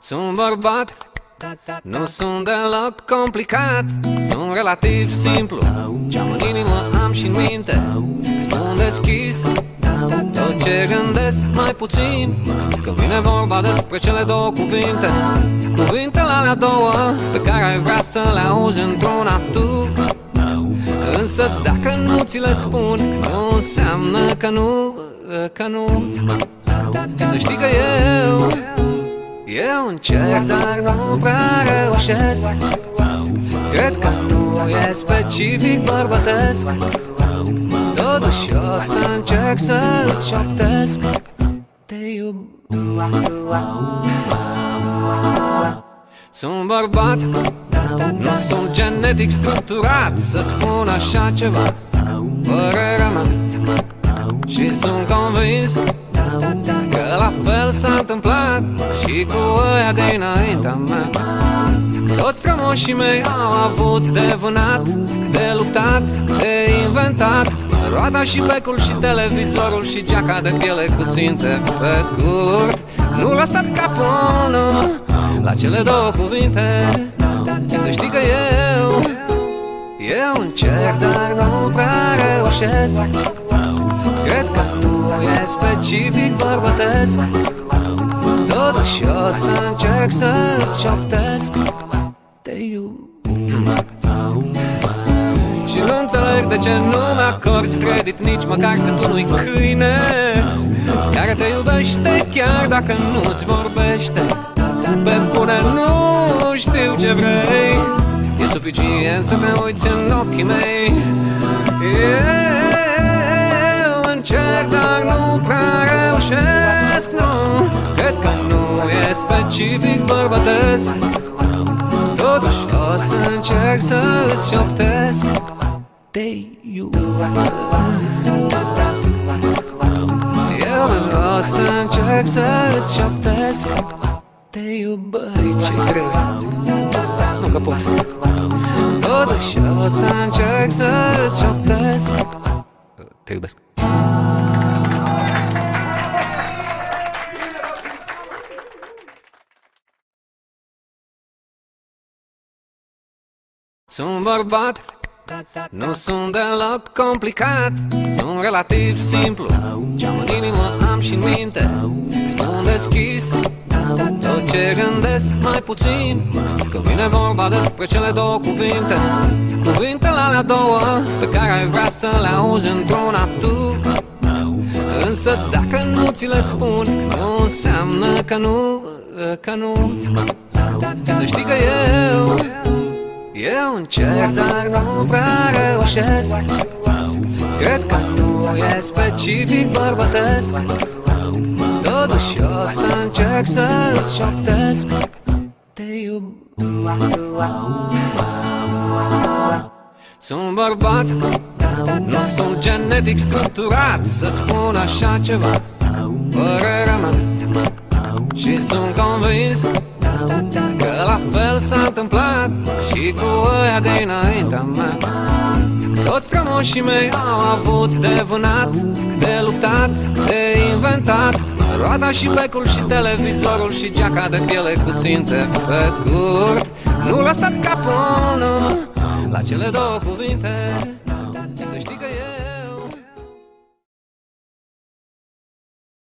Sunt bărbat, nu sunt deloc complicat, sunt relativ simplu. Ce-am în inimă am și în minte, spun deschis tot ce gândesc, mai puțin când vine vorba despre cele două cuvinte. Cuvintele alea două pe care ai vrea să le auzi într-una tu. Însă dacă nu ți le spun, nu înseamnă că nu. Să știi că eu încerc, dar nu prea reușesc. Cred că nu e specific bărbătesc. Totuși o să încerc să-ți șoptesc: te iubesc. Sunt bărbat, nu sunt genetic structurat să spun așa ceva, părerea mea. Și sunt convins că la fel s-a întâmplat și cu ăia dinaintea mea. Toți strămoșii mei au avut de vânat, de luptat, de inventat roata și becul și televizorul și geaca de piele cu ținte. Pe scurt, nu lăsa capul la cele două cuvinte. Și să știi că eu încerc, dar nu prea reușesc. Cred că nu e specific bărbătesc. Totuși o să încerc să-ți șoptesc: te iubesc. Și nu înțeleg de ce nu mi-acorzi credit nici măcar că tu nu-i câine care te iubește chiar dacă nu-ți vorbește. Pe bune nu știu ce vrei, e suficient să te uiți în ochii mei. Eu încerc, dar nu prea reușesc, nu. Cred că nu e specific bărbătesc. Totuși o să încerc să-ți șoptesc: te iubesc. Eu o să încerc să-ți șoptesc: te iubesc. Ce greu, nu că pot. Totuși o să încerc să-ți șoptesc: te iubesc. Sunt bărbat, nu sunt deloc complicat, sunt relativ simplu. Ce-am în inimă am și în minte, spun deschis tot ce gândesc, mai puțin când vine vorba despre cele două cuvinte. Cuvintele alea două pe care ai vrea să le auzi într-una tu. Însă dacă nu ți le spun, nu înseamnă că nu. Să știi că eu încerc, dar nu prea reușesc. Cred că nu e specific bărbătesc. Totuși o să încerc să-ți șoptesc: te iubesc. Sunt bărbat, nu sunt genetic structurat să spun așa ceva, părerea mea. Și sunt convins că la fel s-a întâmplat și cu ăia dinaintea mea. Toți strămoșii mei au avut de vânat, de luptat, de inventat roata și becul și televizorul și geaca de piele cu ținte. Pe scurt, nu lăsa capul la cele două cuvinte.